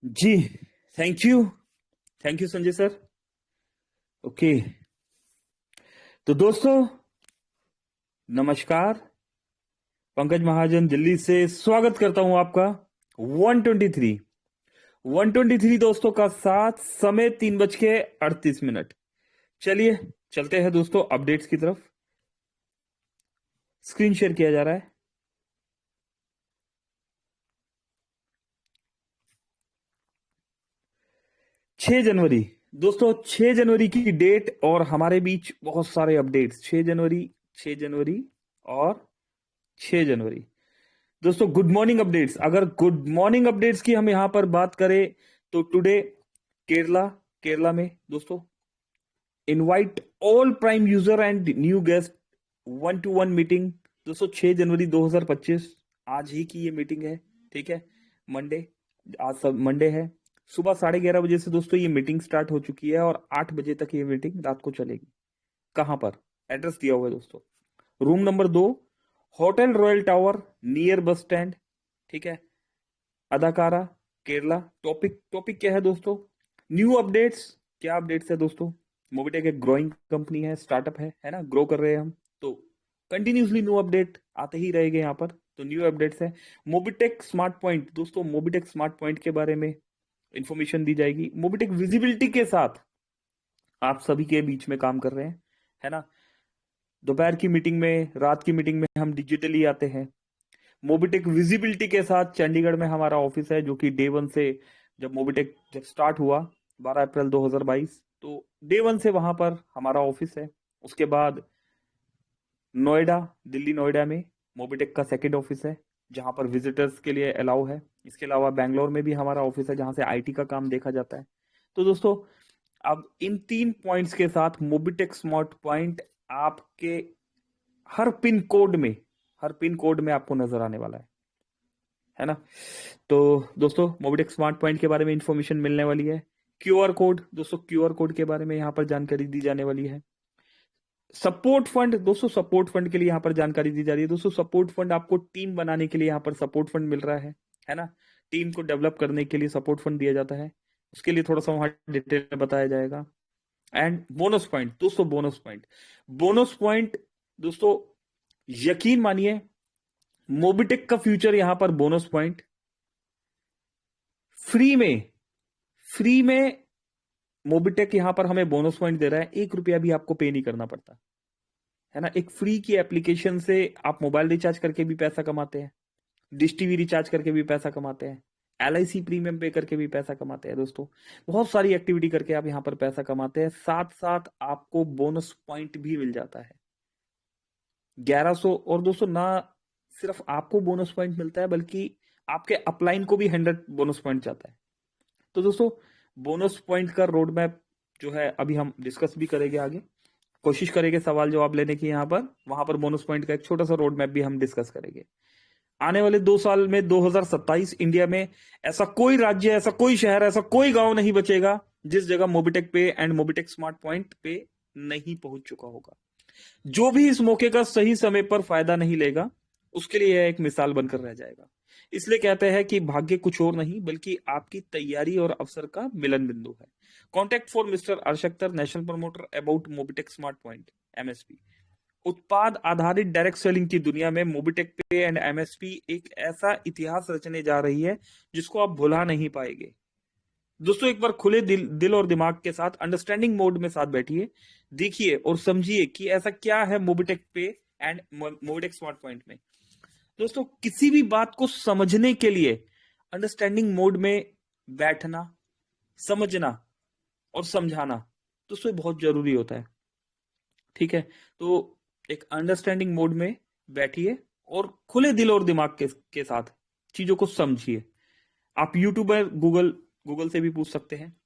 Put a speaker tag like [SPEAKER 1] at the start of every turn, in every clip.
[SPEAKER 1] Ji. Thank you Sanjay sir. Okay. तो दोस्तों, नमस्कार। पंकज महाजन दिल्ली से स्वागत करता हूं आपका। 123 123 दोस्तों का साथ, समय 3:38। चलिए चलते हैं दोस्तों अपडेट्स की तरफ। स्क्रीन शेयर किया जा रहा है। 6 जनवरी दोस्तों, 6 जनवरी की डेट और हमारे बीच बहुत सारे अपडेट्स। 6 जनवरी, 6 जनवरी और 6 जनवरी। दोस्तों गुड मॉर्निंग अपडेट्स, अगर गुड मॉर्निंग अपडेट्स की हम यहां पर बात करें तो टुडे केरला, केरला में दोस्तों invite all prime user and new guest 1-to-1 meeting. दोस्तों 6 जनवरी 2025, आज ही की ये मीटिंग है। ठीक है, मंडे, आज सब मंडे है। सुबह 11:30 बजे से दोस्तों ये मीटिंग स्टार्ट हो चुकी है और 8 बजे तक ये मीटिंग रात को चलेगी। कहां पर? एड्रेस दिया हुआ है दोस्तों, room number 2, hotel royal tower, near bus stand. ठीक है, अदाकारा, केरला। टॉपिक टॉपिक क्या है दोस्तों? New updates. क्या अपडेट्स है दोस्तों? मोबिटेक एक ग्रोइंग कंपनी है, स्टार्टअप है ना, ग्रो कर रहे हैं हम, तो कंटिन्यूसली न्यू अपडेट आते ही रहेंगे यहाँ पर। तो न्यू अपडेट्स है। मोबिटेक स्मार्ट पॉइंट दोस्तों, मोबिटेक स्मार्ट पॉइंट के बारे में इंफॉर्मेशन दी जाएगी। मोबिटेक विजिबिलिटी के साथ आप सभी के बीच में काम कर रहे हैं, है ना। दोपहर की मीटिंग में, रात की मीटिंग में हम डिजिटली आते हैं। मोबिटेक विजिबिलिटी के साथ चंडीगढ़ में हमारा ऑफिस है, जो कि डे वन से, जब मोबिटेक जब स्टार्ट हुआ 12 अप्रैल 2022, तो डे वन से वहां पर हमारा ऑफिस है। उसके बाद नोएडा, दिल्ली नोएडा में मोबिटेक का सेकंड ऑफिस है, जहां पर विजिटर्स के लिए अलाउ है। इसके अलावा बैंगलोर में भी हमारा ऑफिस है, जहां से आईटी का काम देखा जाता है। तो दोस्तों, अब इन 3 पॉइंट्स के साथ मोबिटेक स्मार्ट पॉइंट आपके हर पिन कोड में, हर पिन कोड में आपको नजर आने वाला है ना। तो दोस्तों, मोबिटेक स्मार्ट पॉइंट के बारे में इंफॉर्मेशन मिलने वाली है। क्यूआर कोड दोस्तों, क्यूआर कोड के बारे में यहाँ पर जानकारी दी जाने वाली है। सपोर्ट फंड दोस्तों, सपोर्ट फंड के लिए यहाँ पर जानकारी दी जा रही है। दोस्तों सपोर्ट फंड आपको टीम बनाने के लिए यहाँ पर सपोर्ट फंड मिल रहा है ना। टीम को डेवलप करने के लिए सपोर्ट फंड दिया जाता है, उसके लिए थोड़ा सा वहां डिटेल में बताया जाएगा। एंड बोनस पॉइंट दोस्तों, बोनस पॉइंट दोस्तों, यकीन मानिए मोबिटेक का फ्यूचर यहां पर बोनस पॉइंट। फ्री में, फ्री में मोबिटेक यहां पर हमें बोनस पॉइंट दे रहा है। 1 रुपया भी आपको पे नहीं करना पड़ता, है ना। एक फ्री की एप्लीकेशन से आप मोबाइल रिचार्ज करके भी पैसा कमाते हैं, डिश टीवी रिचार्ज करके भी पैसा कमाते हैं, LIC प्रीमियम पे करके भी पैसा कमाते हैं दोस्तों। बहुत सारी एक्टिविटी करके आप यहां पर पैसा कमाते हैं, साथ साथ आपको बोनस पॉइंट भी मिल जाता है 1100। और दोस्तों, ना सिर्फ आपको बोनस पॉइंट मिलता है, बल्कि आपके अपलाइन को भी 100 बोनस पॉइंट जाता है। तो दोस्तों, बोनस पॉइंट का रोड मैप जो है अभी हम डिस्कस भी करेंगे आगे। कोशिश करेंगे सवाल जवाब लेने की यहाँ पर, वहां पर बोनस पॉइंट का एक छोटा सा रोड मैप भी हम डिस्कस करेंगे। आने वाले 2 साल में 2027 इंडिया में ऐसा कोई राज्य, ऐसा कोई शहर, ऐसा कोई गांव नहीं बचेगा जिस जगह मोबिटेक पे एंड मोबिटेक स्मार्ट पॉइंट पे नहीं पहुंच चुका होगा। जो भी इस मौके का सही समय पर फायदा नहीं लेगा, उसके लिए यह एक मिसाल बनकर रह जाएगा। इसलिए कहते हैं कि भाग्य कुछ और नहीं बल्कि आपकी तैयारी और अवसर का मिलन बिंदु है। Contact for mister Arshaktar, national promoter about Mobitech smart point, MSP। उत्पाद आधारित डायरेक्ट सेलिंग की दुनिया में मोबिटेक पे एंड MSP एक ऐसा इतिहास रचने जा रही है जिसको आप भुला नहीं पाएंगे। दोस्तों, एक बार खुले दिल और दिमाग के साथ अंडरस्टैंडिंग मोड में साथ बैठिए, देखिए और समझिए कि ऐसा क्या है मोबिटेक पे एंड मोबिटेक स्मार्ट पॉइंट में। दोस्तों, किसी भी बात को समझने के लिए अंडरस्टैंडिंग मोड में बैठना, समझना और समझाना दोस्तों बहुत जरूरी होता है। ठीक है, तो एक अंडरस्टैंडिंग मोड में बैठिए और खुले दिल और दिमाग के साथ चीजों को समझिए। आप यूट्यूबर, गूगल से भी पूछ सकते हैं।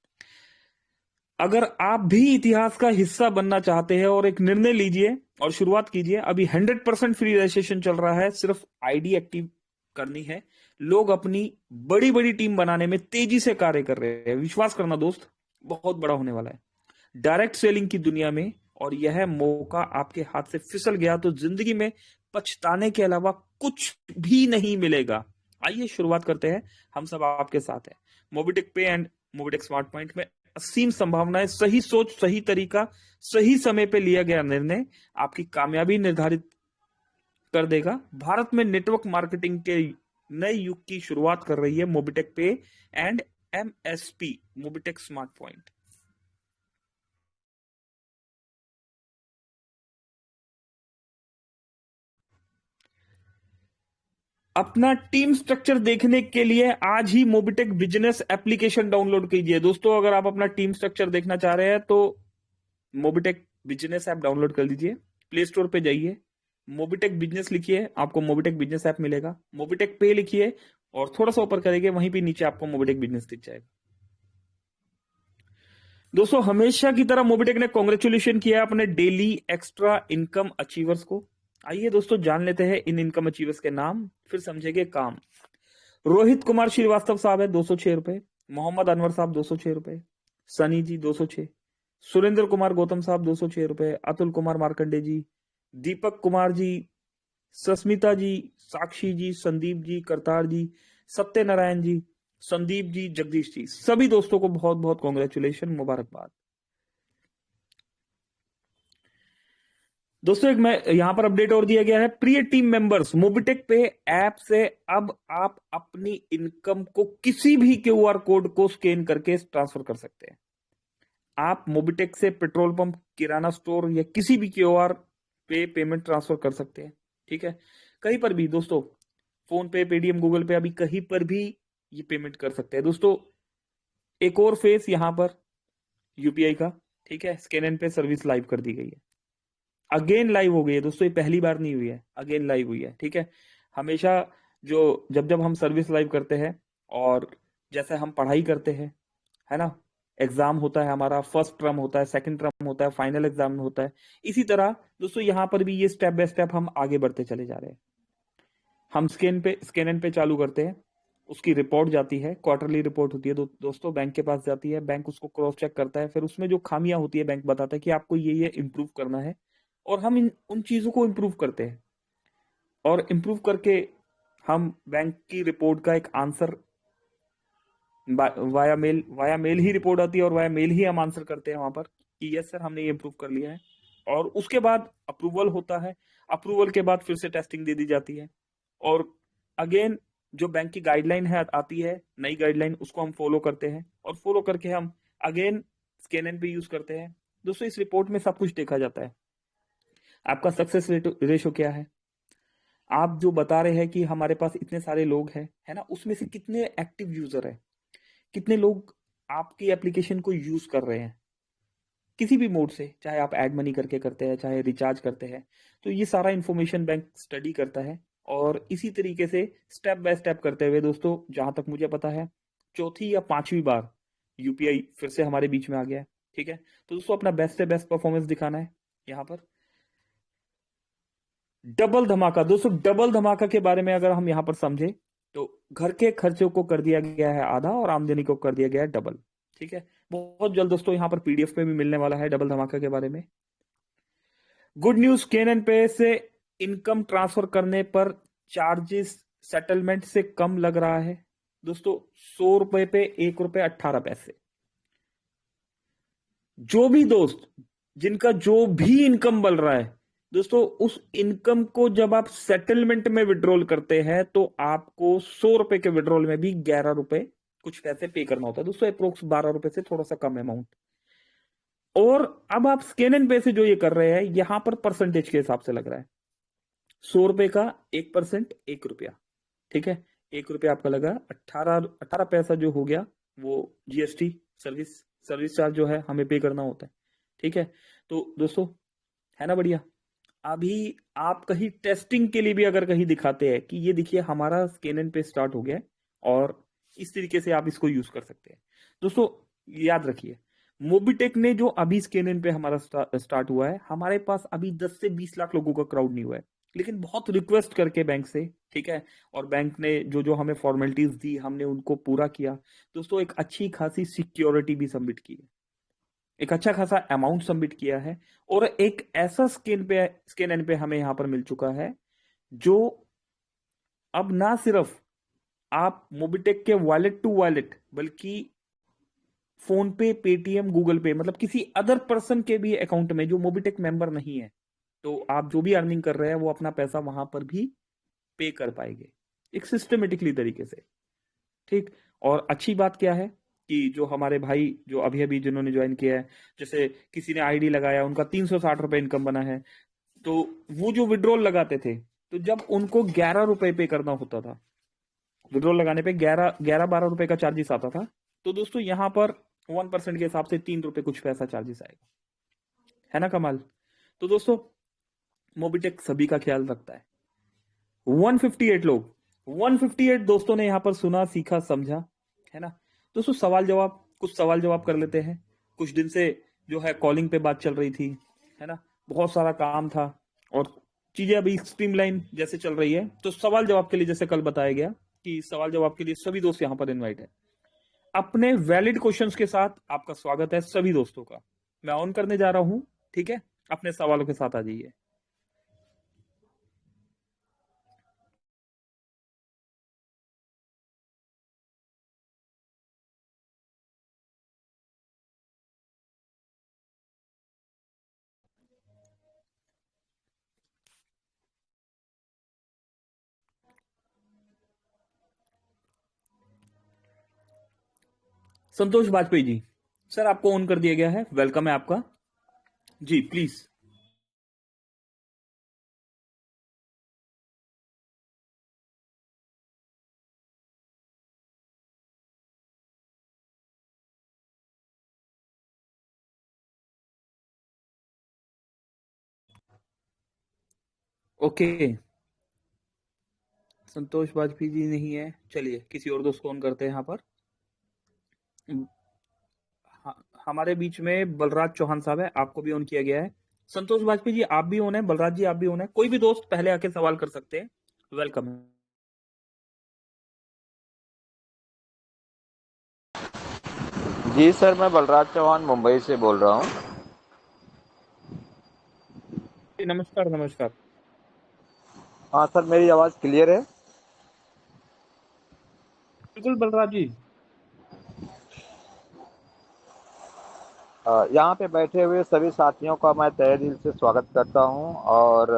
[SPEAKER 1] अगर आप भी इतिहास का हिस्सा बनना चाहते हैं और एक निर्णय लीजिए और शुरुआत कीजिए। अभी 100% फ्री रजिस्ट्रेशन चल रहा है, सिर्फ आईडी एक्टिव करनी है। लोग अपनी बड़ी बड़ी टीम बनाने में तेजी से कार्य कर रहे हैं। विश्वास करना दोस्त, बहुत बड़ा होने वाला है डायरेक्ट सेलिंग की दुनिया में। और यह मौका आपके हाथ से फिसल गया तो जिंदगी में पछताने के अलावा कुछ भी नहीं मिलेगा। आइए शुरुआत करते हैं, हम सब आपके साथ हैं। मोबिटेक पे एंड मोबिटेक स्मार्ट पॉइंट में असीम संभावनाएं, सही सोच, सही तरीका, सही समय पे लिया गया निर्णय आपकी कामयाबी निर्धारित कर देगा। भारत में नेटवर्क मार्केटिंग के नए युग की शुरुआत कर रही है मोबिटेक पे and MSP, Mobitech smart point. अपना टीम स्ट्रक्चर देखने के लिए आज ही मोबिटेक बिजनेस एप्लीकेशन डाउनलोड कीजिए। दोस्तों, अगर आप अपना टीम स्ट्रक्चर देखना चाह रहे हैं तो मोबिटेक बिजनेस ऐप डाउनलोड कर लीजिए। प्ले स्टोर पे जाइए, मोबिटेक बिजनेस लिखिए, आपको मोबिटेक बिजनेस ऐप मिलेगा। मोबिटेक पे लिखिए और थोड़ा सा ऊपर करेंगे, वहीं पे नीचे आपको मोबिटेक बिजनेस दिख जाएगा। दोस्तों, हमेशा की तरह मोबिटेक ने कॉन्ग्रेचुलेशन किया अपने डेली एक्स्ट्रा इनकम अचीवर्स को। आइए दोस्तों, जान लेते हैं इन इनकम अचीवर्स के नाम, फिर समझेंगे काम। रोहित कुमार श्रीवास्तव साहब है 206 रुपए, मोहम्मद अनवर साहब 206 रुपए, सनी जी 206, सुरेंद्र कुमार गौतम साहब 206 रुपए, अतुल कुमार मार्कंडे जी, दीपक कुमार जी, सस्मिता जी, साक्षी जी, संदीप जी, करतार जी, सत्यनारायण जी, संदीप जी, जगदीश जी, सभी दोस्तों को बहुत बहुत कॉन्ग्रेचुलेशन, मुबारकबाद। दोस्तों, एक मैं यहां पर अपडेट और दिया गया है, प्रिय टीम मेंबर्स, मोबिटेक पे ऐप से अब आप अपनी इनकम को किसी भी क्यूआर कोड को स्कैन करके ट्रांसफर कर सकते हैं। आप मोबिटेक से पेट्रोल पंप, किराना स्टोर या किसी भी क्यूआर पे पेमेंट ट्रांसफर कर सकते हैं। ठीक है, कहीं पर भी दोस्तों, फोन पे, पेटीएम, गूगल पे, अभी कहीं पर भी ये पेमेंट कर सकते हैं। दोस्तों, एक और फेस यहां पर यूपीआई का, ठीक है, स्कैन एंड पे सर्विस लाइव कर दी गई है, अगेन लाइव हो गई है दोस्तों, ये पहली बार नहीं हुई है, अगेन लाइव हुई है। ठीक है, हमेशा जो जब जब हम सर्विस लाइव करते हैं और जैसे हम पढ़ाई करते हैं, है ना, एग्जाम होता है हमारा, फर्स्ट टर्म होता है, सेकंड टर्म होता है, फाइनल एग्जाम होता है, इसी तरह दोस्तों यहां पर भी ये स्टेप बाय स्टेप हम आगे बढ़ते चले जा रहे हैं। हम स्कैन एंड पे चालू करते हैं, उसकी रिपोर्ट जाती है, क्वार्टरली रिपोर्ट होती है दोस्तों, बैंक के पास जाती है, बैंक उसको क्रॉस चेक करता है, फिर उसमें जो खामियां होती है बैंक बताता है कि आपको ये इम्प्रूव करना है, और हम उन चीजों को इम्प्रूव करते हैं, और इम्प्रूव करके हम बैंक की रिपोर्ट का एक आंसर वाया मेल ही रिपोर्ट आती है, और वाया मेल ही हम आंसर करते हैं वहां पर कि यस सर, हमने ये इम्प्रूव कर लिया है, और उसके बाद अप्रूवल होता है। अप्रूवल के बाद फिर से टेस्टिंग दे दी जाती है, और अगेन जो बैंक की गाइडलाइन है आती है, नई गाइडलाइन, उसको हम फॉलो करते हैं, और फॉलो करके हम अगेन स्कैन एंड पे यूज करते हैं। दोस्तों, इस रिपोर्ट में सब कुछ देखा जाता है, आपका सक्सेस रेशो क्या है, आप जो बता रहे हैं कि हमारे पास इतने सारे लोग हैं, है ना, उसमें से कितने एक्टिव यूजर है, कितने लोग आपकी एप्लीकेशन को यूज कर रहे हैं किसी भी मोड से, चाहे आप एड मनी करके करते हैं, चाहे रिचार्ज करते हैं, तो ये सारा इंफॉर्मेशन बैंक स्टडी करता है। और इसी तरीके से स्टेप बाय स्टेप करते हुए दोस्तों, जहां तक मुझे पता है, चौथी या पांचवी बार यूपीआई फिर से हमारे बीच में आ गया है। ठीक है, तो दोस्तों अपना बेस्ट से बेस्ट परफॉर्मेंस दिखाना है। यहाँ पर डबल धमाका, दोस्तों डबल धमाका के बारे में अगर हम यहाँ पर समझे तो घर के खर्चों को कर दिया गया है आधा और आमदनी को कर दिया गया है डबल। ठीक है, बहुत जल्द दोस्तों यहाँ पर पीडीएफ में भी मिलने वाला है डबल धमाका के बारे में। गुड न्यूज, स्कैन एंड पे से इनकम ट्रांसफर करने पर चार्जेस सेटलमेंट से कम लग रहा है दोस्तों, 100 रुपए पे 1 रुपए 18 पैसे। जो भी दोस्त जिनका जो भी इनकम बढ़ रहा है दोस्तों, उस इनकम को जब आप सेटलमेंट में विड्रॉल करते हैं तो आपको 100 रुपए के विड्रॉल में भी 11 रुपए कुछ पैसे पे करना होता है दोस्तों, अप्रोक्स 12 रुपए से थोड़ा सा कम अमाउंट। और अब आप स्कैन एंड पे से जो ये कर रहे हैं, यहां पर परसेंटेज के हिसाब से लग रहा है, 100 रुपए का 1%, 1 रुपया। ठीक है, 1 रुपया आपका लगा, 18 पैसा जो हो गया वो जीएसटी, सर्विस चार्ज जो है हमें पे करना होता है। ठीक है, तो दोस्तों है ना बढ़िया। अभी आप कहीं टेस्टिंग के लिए भी अगर कहीं दिखाते हैं कि ये देखिए हमारा स्कैन एंड पे स्टार्ट हो गया है, और इस तरीके से आप इसको यूज कर सकते हैं। दोस्तों याद रखिए, मोबिटेक ने जो अभी स्कैन एंड पे हमारा स्टार्ट हुआ है, हमारे पास अभी 10 से 20 लाख लोगों का क्राउड नहीं हुआ है, लेकिन बहुत रिक्वेस्ट करके बैंक से, ठीक है, और बैंक ने जो जो हमें फॉर्मेलिटीज दी हमने उनको पूरा किया दोस्तों, एक अच्छी खासी सिक्योरिटी भी सबमिट की है, एक अच्छा खासा अमाउंट सबमिट किया है, और एक ऐसा स्कैन एंड पे हमें यहां पर मिल चुका है जो अब ना सिर्फ आप मोबिटेक के वॉलेट टू वॉलेट, बल्कि फोन पे, पेटीएम, गूगल पे, मतलब किसी अदर पर्सन के भी अकाउंट में जो मोबिटेक मेंबर नहीं है, तो आप जो भी अर्निंग कर रहे हैं वो अपना पैसा वहां पर भी पे कर पाएंगे, एक सिस्टमेटिकली तरीके से। ठीक। और अच्छी बात क्या है कि जो हमारे भाई जो अभी अभी जिन्होंने ज्वाइन किया है, जैसे किसी ने आईडी लगाया, उनका 360 रुपए इनकम बना है, तो वो जो विड्रॉल लगाते थे, तो जब उनको 11 रुपए पे करना होता था, विड्रॉल लगाने पे 11-12 रुपए का चार्जेस आता था, तो दोस्तों यहाँ पर 1% के हिसाब से 3 रुपए कुछ पैसा चार्जेस आएगा, है ना कमाल। तो दोस्तों मोबिटेक सभी का ख्याल रखता है। 158 लोग, 158 दोस्तों ने यहाँ पर सुना, सीखा, समझा, है ना। दोस्तों सवाल जवाब, कुछ सवाल जवाब कर लेते हैं। कुछ दिन से जो है कॉलिंग पे बात चल रही थी, है ना, बहुत सारा काम था और चीजें अभी स्ट्रीमलाइन जैसे चल रही है, तो सवाल जवाब के लिए जैसे कल बताया गया कि सवाल जवाब के लिए सभी दोस्त यहाँ पर इन्वाइट है। अपने वैलिड क्वेश्चंस के साथ आपका स्वागत है सभी दोस्तों का। मैं ऑन करने जा रहा हूं, ठीक है, अपने सवालों के साथ आ जाइए। संतोष वाजपेयी जी, सर आपको ऑन कर दिया गया है, वेलकम है आपका जी, प्लीज। ओके, संतोष वाजपेयी जी नहीं है, चलिए किसी और दोस्त को ऑन करते हैं यहाँ पर। हमारे बीच में बलराज चौहान साहब है, आपको भी ऑन किया गया है। संतोष वाजपेयी जी आप भी ऑन है, बलराज जी आप भी ऑन है, कोई भी दोस्त पहले आके सवाल कर सकते हैं, वेलकम है।
[SPEAKER 2] जी सर, मैं बलराज चौहान मुंबई से बोल रहा हूँ।
[SPEAKER 1] जी, नमस्कार नमस्कार।
[SPEAKER 2] हाँ सर, मेरी आवाज़ क्लियर है?
[SPEAKER 1] बिल्कुल बलराज जी।
[SPEAKER 2] यहाँ पे बैठे हुए सभी साथियों का मैं तहे दिल से स्वागत करता हूँ। और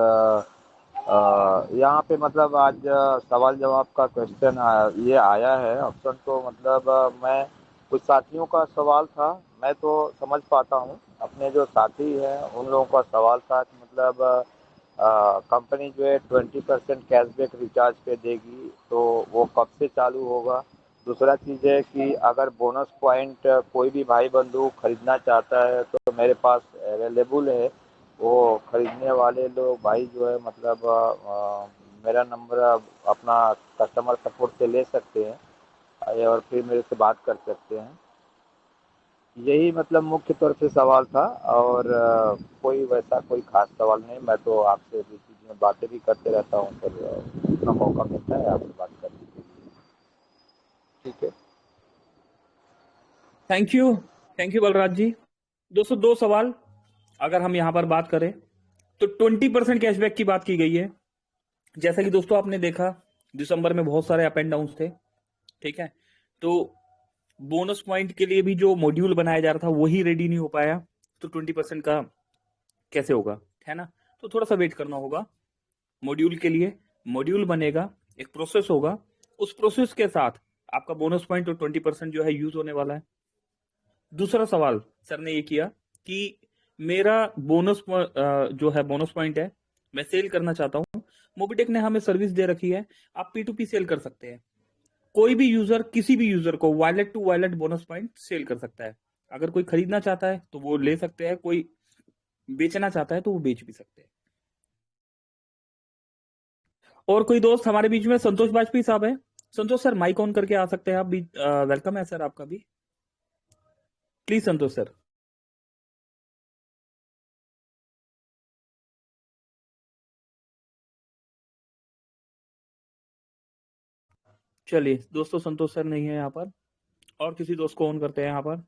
[SPEAKER 2] यहाँ पे मतलब आज सवाल जवाब का क्वेश्चन ये आया है ऑप्शन, तो मतलब मैं कुछ साथियों का सवाल था, मैं तो समझ पाता हूँ। अपने जो साथी हैं उन लोगों का सवाल था कि मतलब कंपनी जो है 20% कैशबैक रिचार्ज पे देगी, तो वो कब से चालू होगा। दूसरा चीज़ है कि अगर बोनस पॉइंट कोई भी भाई बंधु खरीदना चाहता है तो मेरे पास अवेलेबल है, वो खरीदने वाले लोग भाई जो है मतलब मेरा नंबर अपना कस्टमर सपोर्ट से ले सकते हैं और फिर मेरे से बात कर सकते हैं। यही मतलब मुख्य तौर पे सवाल था। और कोई वैसा कोई खास सवाल नहीं, मैं तो आपसे बीच बीच में बातें भी करते रहता हूँ सर, जितना मौका मिलता है आपसे बात करने के लिए। ठीक है।
[SPEAKER 1] Thank you, thank you Balraj ji. दोस्तों दो सवाल अगर हम यहां पर बात करें, तो 20% कैशबैक की बात की गई है। जैसा कि दोस्तों आपने देखा, दिसंबर में बहुत सारे अप एंड डाउन थे, ठीक है, तो बोनस पॉइंट के लिए भी जो मॉड्यूल बनाया जा रहा था वही रेडी नहीं हो पाया, तो 20% का कैसे होगा, है ना। तो थोड़ा सा वेट करना होगा मॉड्यूल के लिए। मॉड्यूल बनेगा, एक प्रोसेस होगा, उस प्रोसेस के साथ आपका बोनस पॉइंट और 20% जो है यूज होने वाला है। दूसरा सवाल सर ने ये किया कि मेरा बोनस जो है बोनस पॉइंट है, मैं सेल करना चाहता हूं। मोबिटेक ने हमें सर्विस दे रखी है, आप P2P सेल कर सकते हैं। कोई भी यूजर किसी भी यूजर को wallet to wallet bonus point sell कर सकता है। अगर कोई खरीदना चाहता है तो वो ले सकते हैं, कोई बेचना चाहता है तो वो बेच भी सकते हैं। और कोई दोस्त हमारे बीच में संतोष वाजपेयी साहब है, संतोष सर माइक ऑन करके आ सकते हैं आप भी, वेलकम है सर आपका भी, प्लीज संतोष सर। चलिए दोस्तों, संतोष सर नहीं है यहाँ पर, और किसी दोस्त को ऑन करते हैं यहाँ पर।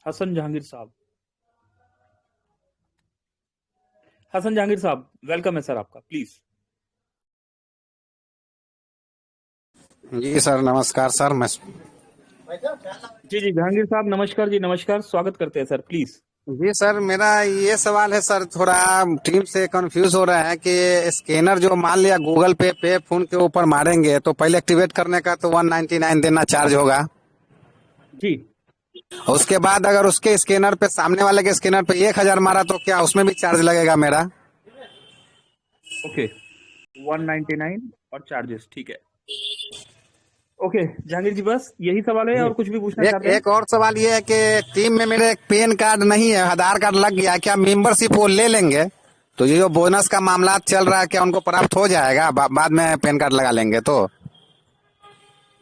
[SPEAKER 1] हसन जहांगीर साहब, हसन जहांगीर साहब वेलकम है सर आपका, प्लीज।
[SPEAKER 3] जी सर, नमस्कार सर। मैं
[SPEAKER 1] जी जी जहांगीर साहब, नमस्कार जी, नमस्कार, स्वागत करते हैं सर, प्लीज।
[SPEAKER 3] जी सर, मेरा ये सवाल है सर, थोड़ा टीम से कंफ्यूज हो रहा है कि स्कैनर जो मान लिया गूगल पे फोन के ऊपर मारेंगे तो पहले एक्टिवेट करने का तो 199 देना चार्ज होगा।
[SPEAKER 1] जी
[SPEAKER 3] और उसके बाद अगर उसके स्कैनर पे सामने वाले के स्कैनर पे 1000 मारा तो क्या उसमें भी चार्ज लगेगा मेरा?
[SPEAKER 1] ओके, 199 और चार्जेस, ठीक है। ओके जहांगीर जी, बस यही सवाल है
[SPEAKER 3] जी।
[SPEAKER 1] और कुछ भी पूछना
[SPEAKER 3] एक
[SPEAKER 1] चाहते हैं?
[SPEAKER 3] एक और सवाल ये है कि टीम में मेरे एक पैन कार्ड नहीं है, आधार कार्ड लग गया, क्या मेंबरशिप वो ले लेंगे? तो ये जो बोनस का मामला चल रहा है क्या उनको प्राप्त हो जाएगा बाद में पैन कार्ड लगा लेंगे तो?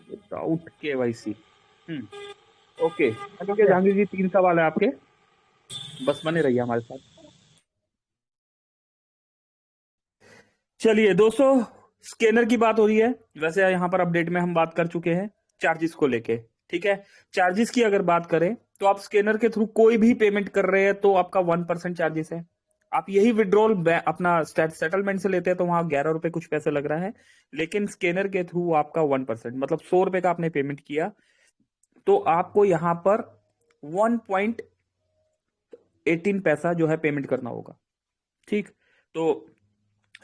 [SPEAKER 1] Without KYC. ओके ठीक है जहांगीर जी, 3 सवाल है आपके, बस बने रहिए हमारे साथ। चलिए दोस्तों, स्कैनर की बात हो रही है। वैसे यहाँ पर अपडेट में हम बात कर चुके हैं चार्जेस को लेके, ठीक है। चार्जेस की अगर बात करें तो आप स्कैनर के थ्रू कोई भी पेमेंट कर रहे हैं तो आपका 1% चार्जेस है। आप यही विड्रॉल अपना सेटलमेंट से लेते हैं तो वहां 11 रुपए कुछ पैसे लग रहा है, लेकिन स्कैनर के थ्रू आपका 1%, मतलब 100 रुपए का आपने पेमेंट किया तो आपको यहाँ पर 1.18 पैसा जो है पेमेंट करना होगा, ठीक। तो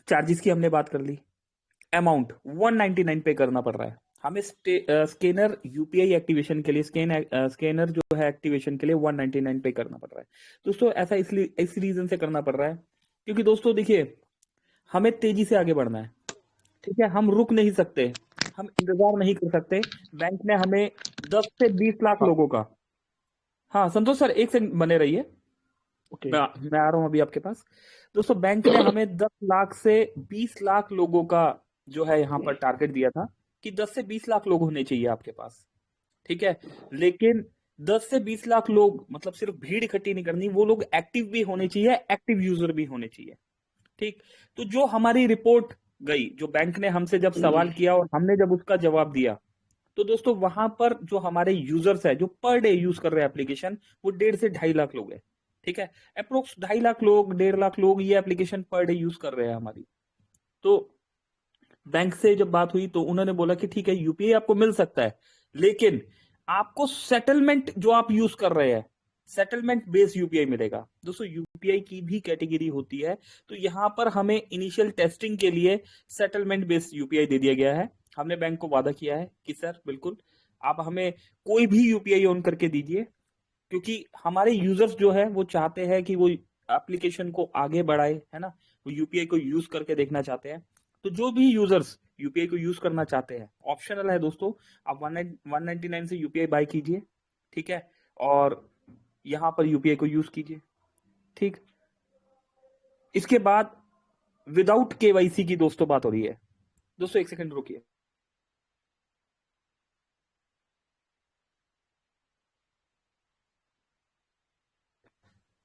[SPEAKER 1] चार्जेस की हमने बात कर ली। अमाउंट 199 पे करना पड़ रहा है हमें स्कैनर यूपीआई एक्टिवेशन के लिए, स्कैनर जो है एक्टिवेशन के लिए 199 पे करना पड़ रहा है दोस्तों। ऐसा इसलिए इस रीजन से करना पड़ रहा है क्योंकि दोस्तों देखिए, हमें तेजी से आगे बढ़ना है, ठीक है। हम रुक नहीं सकते, हम इंतजार नहीं कर सकते। बैंक ने हमें 10 से 20 लाख लोगों का, हाँ संतोष सर एक सेकंड बने रहिए,
[SPEAKER 4] ओके।
[SPEAKER 1] मैं आ रहा हूं अभी आपके पास। दोस्तों बैंक ने हमें 10 लाख से 20 लाख लोगों का जो है यहाँ पर टारगेट दिया था कि 10 से 20 लाख लोग होने चाहिए आपके पास, ठीक है। लेकिन 10 से 20 लाख लोग मतलब सिर्फ भीड़ इकट्ठी नहीं करनी, वो लोग एक्टिव भी होने चाहिए, एक्टिव यूजर भी होने चाहिए, ठीक। तो जो हमारी रिपोर्ट गई, जो बैंक ने हमसे जब सवाल किया और हमने जब उसका जवाब दिया, तो दोस्तों वहां पर जो हमारे यूजर्स है जो पर डे यूज कर रहे हैं एप्लीकेशन, वो 1.5 से 2.5 लाख लोग हैं, ठीक है। अप्रोक्स 2.5 लाख लोग, 1.5 लाख लोग ये एप्लीकेशन पर डे यूज कर रहे हैं हमारी। तो बैंक से जब बात हुई तो उन्होंने बोला कि ठीक है यूपीआई आपको मिल सकता है, लेकिन आपको सेटलमेंट जो आप यूज कर रहे हैं, सेटलमेंट बेस्ड यूपीआई मिलेगा। दोस्तों यूपीआई की भी कैटेगरी होती है, तो यहां पर हमें इनिशियल टेस्टिंग के लिए सेटलमेंट बेस्ड यूपीआई दे दिया गया है। हमने बैंक को वादा किया है कि सर बिल्कुल आप हमें कोई भी यूपीआई ऑन करके दीजिए, क्योंकि हमारे यूजर्स जो है वो चाहते हैं कि वो एप्लीकेशन को आगे बढ़ाए, है ना, वो यूपीआई को यूज करके देखना चाहते हैं। तो जो भी यूजर्स यूपीआई को यूज करना चाहते हैं, ऑप्शनल है दोस्तों, आप 199 से यूपीआई बाय कीजिए, ठीक है, और यहां पर यूपीआई को यूज कीजिए, ठीक। इसके बाद विदाउट केवाईसी की दोस्तों बात हो रही है। दोस्तों एक सेकंड रुकिए।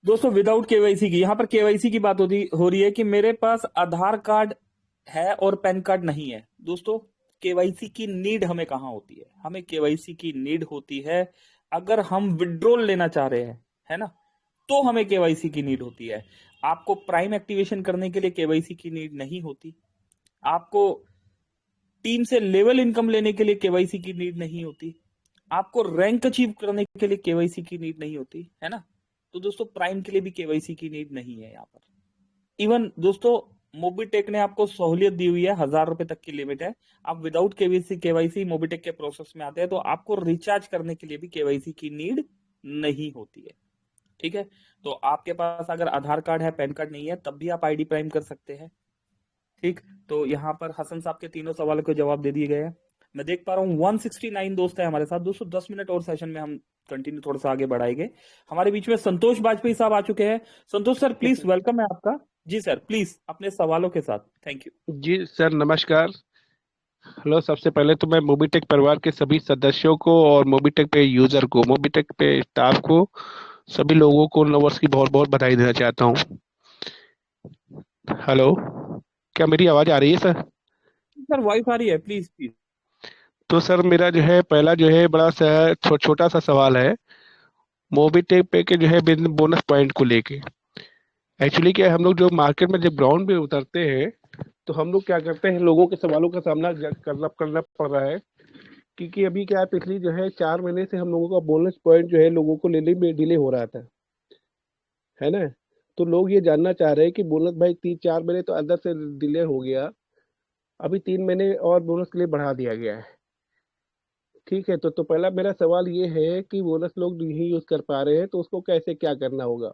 [SPEAKER 1] दोस्तों विदाउट केवाईसी की, यहां पर केवाईसी की बात हो रही है कि मेरे पास आधार कार्ड है और पैन कार्ड नहीं है। दोस्तों केवाईसी की नीड हमें कहां होती है? हमें केवाईसी की नीड होती है अगर हम विड्रॉल लेना चाह रहे हैं, है ना, तो हमें केवाईसी की नीड होती है। आपको प्राइम एक्टिवेशन करने के लिए केवाईसी की नीड नहीं होती। आपको टीम से लेवल इनकम लेने के लिए केवाईसी की नीड नहीं होती। आपको रैंक अचीव करने के लिए केवाईसी की नीड नहीं होती, है ना। तो दोस्तों प्राइम के लिए भी केवाईसी की नीड नहीं है यहाँ पर। इवन दोस्तों मोबीटेक ने आपको सहूलियत दी हुई है, 1000 रुपए तक की लिमिट है। आप विदाउट केवाईसी मोबीटेक के प्रोसेस में आते हैं तो आपको रिचार्ज करने के लिए भी केवाईसी की नीड नहीं होती है, ठीक है। तो आपके पास अगर आधार कार्ड है, पैन कार्ड नहीं है, तब भी आप आईडी प्राइम कर सकते हैं, ठीक। तो यहाँ पर हसन साहब के तीनों सवालों के जवाब दे दिए गए हैं। मैं देख पा रहा हूँ 169 दोस्त है हमारे साथ। दोस्तों 10 मिनट और सेशन में हम कंटिन्यू थोड़ा सा आगे बढ़ाएंगे। हमारे बीच में संतोष बाजपेयी साहब आ चुके हैं। संतोष सर प्लीज, वेलकम है आपका। जी सर प्लीज अपने सवालों के साथ। Thank you.
[SPEAKER 4] जी सर, नमस्कार। हेलो, सबसे पहले तो मैं मोबीटेक परिवार के सभी सदस्यों को और मोबीटेक पे यूजर को, मोबीटेक पे स्टाफ को, सभी लोगों को नववर्ष की बहुत बहुत बधाई देना चाहता हूँ। हेलो, क्या मेरी आवाज़ आ रही है सर?
[SPEAKER 1] सर वॉइस आ रही है, प्लीज प्लीज।
[SPEAKER 4] तो सर मेरा जो है पहला जो है बड़ा सा छोटा सा सवाल है मोबीटेक पे के जो है बोनस पॉइंट को लेके। एक्चुअली क्या है, हम लोग जो मार्केट में जब ग्राउंड पे उतरते हैं तो हम लोग क्या करते हैं, लोगों के सवालों का सामना करना करना पड़ रहा है क्योंकि अभी क्या है, पिछली जो है 4 महीने से हम लोगों का बोनस पॉइंट जो है लोगों को लेने में डिले हो रहा था, है ना। तो लोग ये जानना चाह रहे हैं कि बोनस भाई 3-4 महीने तो अंदर से डिले हो गया, अभी 3 महीने और बोनस के लिए बढ़ा दिया गया है। ठीक है, तो पहला मेरा सवाल ये है कि बोनस लोग नहीं यूज कर पा रहे हैं तो उसको कैसे क्या करना होगा।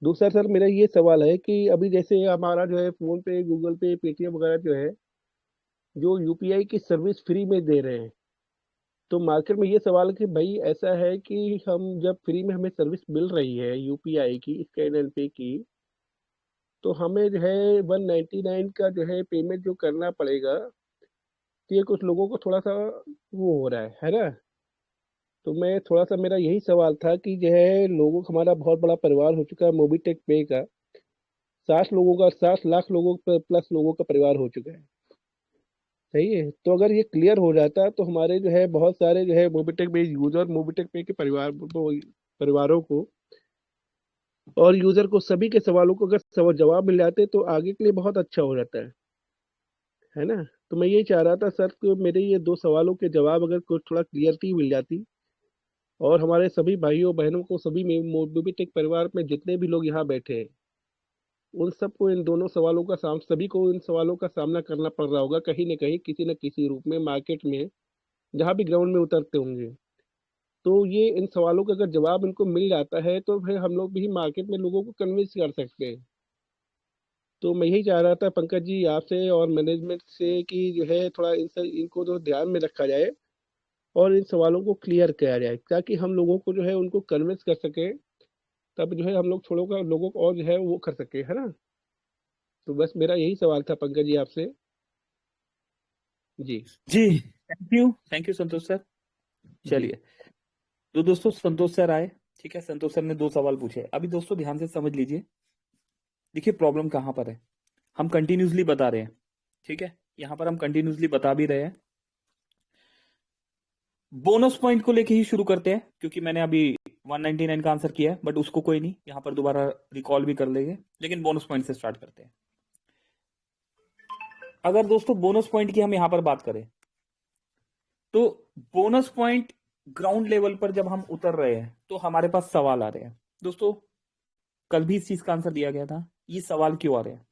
[SPEAKER 4] दूसरा सर मेरा ये सवाल है कि अभी जैसे हमारा जो है फोन पे, गूगल पे, पेटीएम वगैरह जो है, जो यूपीआई की सर्विस फ्री में दे रहे हैं, तो मार्केट में ये सवाल है कि भाई ऐसा है कि हम जब फ्री में हमें सर्विस मिल रही है यूपीआई की, स्कैन एंड पे की, तो हमें जो है 199 का जो है पेमेंट जो करना पड़ेगा, तो ये कुछ लोगों को थोड़ा सा वो हो रहा है ना। तो मैं थोड़ा सा, मेरा यही सवाल था कि जो है लोगों का, हमारा बहुत बड़ा परिवार हो चुका है मोबीटेक पे का, 60 लाख लोगों प्लस लोगों का परिवार हो चुका है। सही है, तो अगर ये क्लियर हो जाता तो हमारे जो है बहुत सारे जो है मोबीटेक पे यूजर, मोबीटेक पे के परिवारों को और यूजर को, सभी के सवालों को अगर जवाब मिल जाते तो आगे के लिए बहुत अच्छा हो जाता है ना। तो मैं यही चाह रहा था सर कि मेरे ये 2 सवालों के जवाब अगर कुछ थोड़ा क्लियरिटी मिल जाती, और हमारे सभी भाइयों बहनों को, सभी मोबीटेक परिवार में जितने भी लोग यहाँ बैठे हैं, उन सबको इन दोनों सवालों का सभी को इन सवालों का सामना करना पड़ रहा होगा कहीं ना कहीं, किसी न किसी रूप में, मार्केट में, जहाँ भी ग्राउंड में उतरते होंगे। तो ये इन सवालों का अगर जवाब इनको मिल जाता है तो फिर हम लोग भी मार्केट में लोगों को कन्विंस कर सकते हैं। तो मैं यही चाह रहा था पंकज जी आपसे और मैनेजमेंट से कि जो है थोड़ा इनको तो ध्यान में रखा जाए और इन सवालों को क्लियर किया जाए, ताकि हम लोगों को जो है उनको कन्विंस कर सके, तब जो है हम लोग छोड़ो का लोगों को और जो है वो कर सके, है ना। तो बस मेरा यही सवाल था पंकज जी आपसे। जी।
[SPEAKER 1] जी, थैंक यू संतोष सर।
[SPEAKER 4] जी।
[SPEAKER 1] चलिए, तो दोस्तों संतोष सर आए। ठीक है, संतोष सर ने 2 सवाल पूछे। अभी दोस्तों ध्यान से समझ लीजिए, देखिए प्रॉब्लम कहां पर है। हम कंटिन्यूसली बता रहे हैं, ठीक है, यहां पर हम कंटिन्यूसली बता भी रहे हैं। बोनस पॉइंट को लेके ही शुरू करते हैं, क्योंकि मैंने अभी 199 का आंसर किया है, बट उसको कोई नहीं, यहां पर दोबारा रिकॉल भी कर लेंगे, लेकिन बोनस पॉइंट से स्टार्ट करते हैं। अगर दोस्तों बोनस पॉइंट की हम यहां पर बात करें, तो बोनस पॉइंट ग्राउंड लेवल पर जब हम उतर रहे हैं तो हमारे पास सवाल आ रहे हैं। दोस्तों कल भी इस चीज का आंसर दिया गया था, ये सवाल क्यों आ रहे हैं।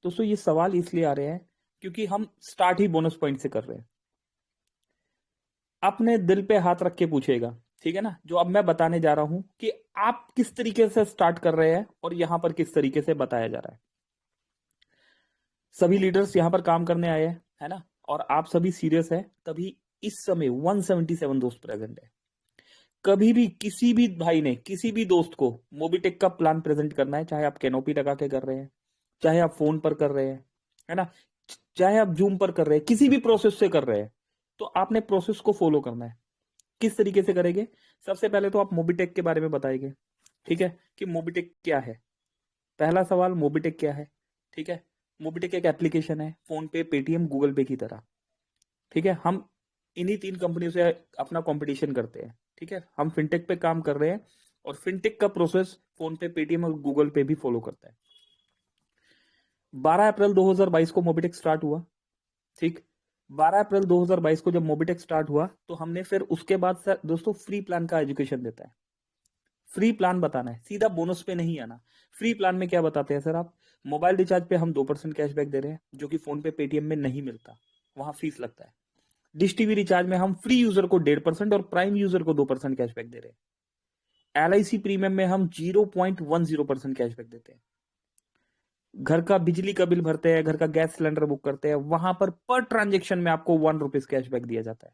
[SPEAKER 1] दोस्तों ये सवाल इसलिए आ रहे हैं क्योंकि हम स्टार्ट ही बोनस पॉइंट से कर रहे हैं। अपने दिल पे हाथ रख के पूछेगा, ठीक है ना, जो अब मैं बताने जा रहा हूं कि आप किस तरीके से स्टार्ट कर रहे हैं और यहां पर किस तरीके से बताया जा रहा है। सभी लीडर्स यहां पर काम करने आए हैं, है ना, और आप सभी सीरियस है, तभी इस समय 177 दोस्त प्रेजेंट है। कभी भी किसी भी भाई ने किसी भी दोस्त को मोबिटेक का प्लान प्रेजेंट करना है, चाहे आप कैनोपी लगा के कर रहे हैं, चाहे आप फोन पर कर रहे हैं, है ना, चाहे आप जूम पर कर रहे हैं, किसी भी प्रोसेस से कर रहे हैं, तो आपने प्रोसेस को फॉलो करना है। किस तरीके से करेंगे? सबसे पहले तो आप मोबिटेक के बारे में बताएंगे, ठीक है, कि मोबिटेक क्या है। पहला सवाल, मोबिटेक क्या है, ठीक है। मोबिटेक एक एप्लीकेशन है, फोन पे, पेटीएम, गूगल पे की तरह, ठीक है। हम इन्हीं 3 कंपनियों से अपना कंपटीशन करते हैं, ठीक है। हम फिनटेक पे काम कर रहे हैं और फिनटेक का प्रोसेस फोन पे, पेटीएम और गूगल पे भी फॉलो करता है। 12 अप्रैल 2022 को मोबिटेक स्टार्ट हुआ, ठीक। 12 अप्रैल 2022 को जब मोबिटेक स्टार्ट हुआ तो हमने फिर उसके बाद सर दोस्तों फ्री प्लान का एजुकेशन देता है। फ्री प्लान बताना है, सीधा बोनस पे नहीं आना। फ्री प्लान में क्या बताते हैं सर आप? मोबाइल रिचार्ज पे हम 2% कैशबैक दे रहे हैं, जो कि फोन पे, पेटीएम में नहीं मिलता, वहां फीस लगता है। डिश टीवी रिचार्ज में हम फ्री यूजर को 1.5% और प्राइम यूजर को 2% कैशबैक दे रहे हैं। LIC प्रीमियम में हम 0.10% कैशबैक देते हैं। घर का बिजली का बिल भरते हैं, घर का गैस सिलेंडर बुक करते हैं, वहां पर ट्रांजेक्शन में आपको 1 रुपीज कैशबैक दिया जाता है।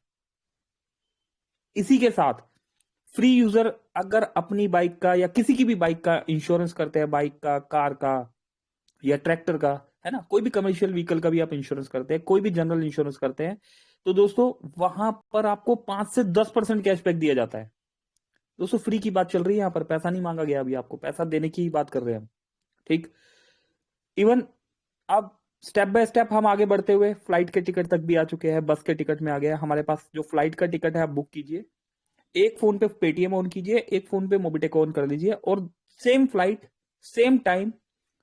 [SPEAKER 1] इसी के साथ फ्री यूजर अगर अपनी बाइक का या किसी की भी बाइक का इंश्योरेंस करते हैं, बाइक का, कार का या ट्रैक्टर का, है ना, कोई भी कमर्शियल व्हीकल का भी आप इंश्योरेंस करते हैं, कोई भी जनरल इंश्योरेंस करते हैं, तो दोस्तों वहां पर आपको 5 से 10% कैशबैक दिया जाता है। दोस्तों फ्री की बात चल रही है, यहां पर पैसा नहीं मांगा गया, अभी आपको पैसा देने की ही बात कर रहे हैं हम, ठीक। इवन अब स्टेप बाय स्टेप हम आगे बढ़ते हुए फ्लाइट के टिकट तक भी आ चुके हैं, बस के टिकट में आ गया हमारे पास। जो फ्लाइट का टिकट है आप बुक कीजिए, एक फोन पे पेटीएम ऑन कीजिए, एक फोन पे मोबिटेक ऑन कर लीजिए, और same flight, same time,